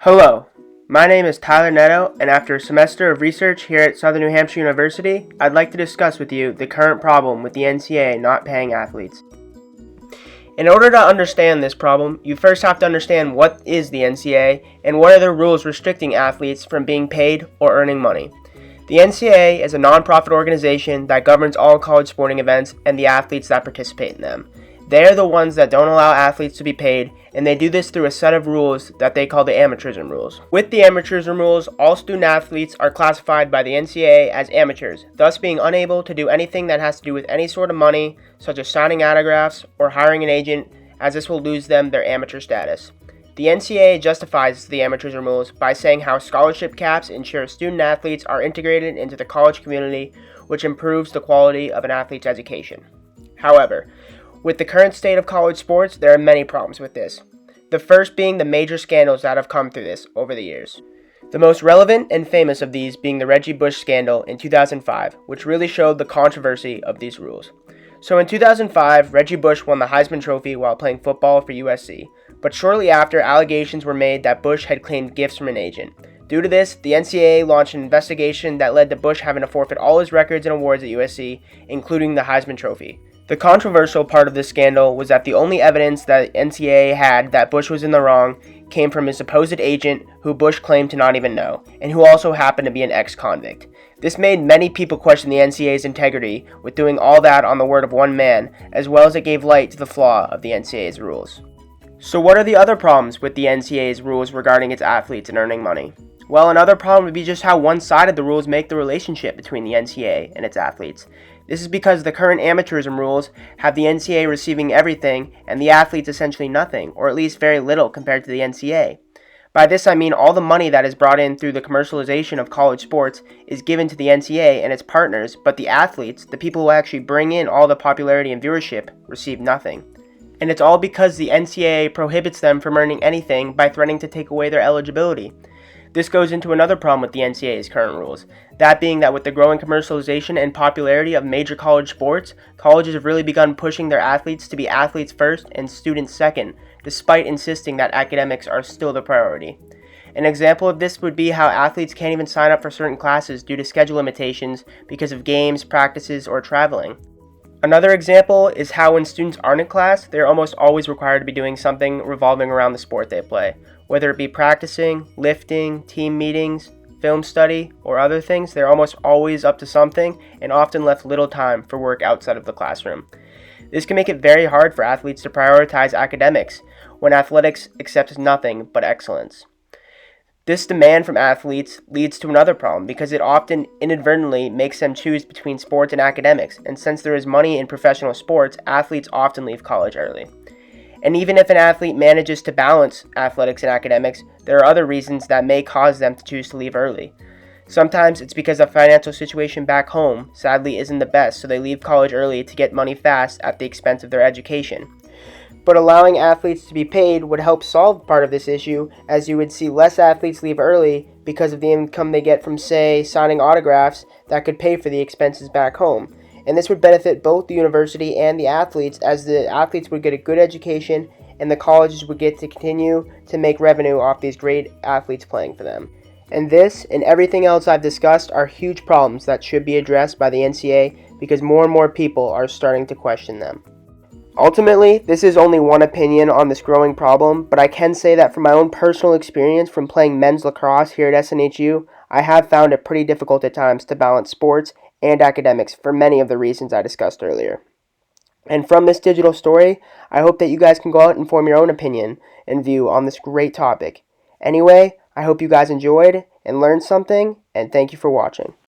Hello, my name is Tyler Netto, and after a semester of research here at Southern New Hampshire University, I'd like to discuss with you the current problem with the NCAA not paying athletes. In order to understand this problem, you first have to understand what is the NCAA and what are the rules restricting athletes from being paid or earning money. The NCAA is a nonprofit organization that governs all college sporting events and the athletes that participate in them. They are the ones that don't allow athletes to be paid, and they do this through a set of rules that they call the amateurism rules. With the amateurism rules, all student athletes are classified by the NCAA as amateurs, thus being unable to do anything that has to do with any sort of money, such as signing autographs or hiring an agent, as this will lose them their amateur status. The NCAA justifies the amateurism rules by saying how scholarship caps ensure student athletes are integrated into the college community, which improves the quality of an athlete's education. However, with the current state of college sports, there are many problems with this. The first being the major scandals that have come through this over the years. The most relevant and famous of these being the Reggie Bush scandal in 2005, which really showed the controversy of these rules. So in 2005, Reggie Bush won the Heisman Trophy while playing football for USC, but shortly after, allegations were made that Bush had claimed gifts from an agent. Due to this, the NCAA launched an investigation that led to Bush having to forfeit all his records and awards at USC, including the Heisman Trophy. The controversial part of this scandal was that the only evidence that NCAA had that Bush was in the wrong came from his supposed agent, who Bush claimed to not even know, and who also happened to be an ex-convict. This made many people question the NCAA's integrity with doing all that on the word of one man, as well as it gave light to the flaw of the NCAA's rules. So what are the other problems with the NCAA's rules regarding its athletes and earning money? Well, another problem would be just how one-sided the rules make the relationship between the NCAA and its athletes. This is because the current amateurism rules have the NCAA receiving everything and the athletes essentially nothing, or at least very little compared to the NCAA. By this I mean all the money that is brought in through the commercialization of college sports is given to the NCAA and its partners, but the athletes, the people who actually bring in all the popularity and viewership, receive nothing. And it's all because the NCAA prohibits them from earning anything by threatening to take away their eligibility. This goes into another problem with the NCAA's current rules, that being that with the growing commercialization and popularity of major college sports, colleges have really begun pushing their athletes to be athletes first and students second, despite insisting that academics are still the priority. An example of this would be how athletes can't even sign up for certain classes due to schedule limitations because of games, practices, or traveling. Another example is how when students aren't in class, they are almost always required to be doing something revolving around the sport they play. Whether it be practicing, lifting, team meetings, film study, or other things, they're almost always up to something and often left little time for work outside of the classroom. This can make it very hard for athletes to prioritize academics when athletics accepts nothing but excellence. This demand from athletes leads to another problem because it often inadvertently makes them choose between sports and academics, and since there is money in professional sports, athletes often leave college early. And even if an athlete manages to balance athletics and academics, there are other reasons that may cause them to choose to leave early. Sometimes it's because the financial situation back home sadly isn't the best, so they leave college early to get money fast at the expense of their education. But allowing athletes to be paid would help solve part of this issue, as you would see less athletes leave early because of the income they get from, say, signing autographs that could pay for the expenses back home. And this would benefit both the university and the athletes, as the athletes would get a good education and the colleges would get to continue to make revenue off these great athletes playing for them. And this and everything else I've discussed are huge problems that should be addressed by the NCAA because more and more people are starting to question them. Ultimately, this is only one opinion on this growing problem, but I can say that from my own personal experience from playing men's lacrosse here at SNHU, I have found it pretty difficult at times to balance sports and academics for many of the reasons I discussed earlier. And from this digital story, I hope that you guys can go out and form your own opinion and view on this great topic. Anyway, I hope you guys enjoyed and learned something, and thank you for watching.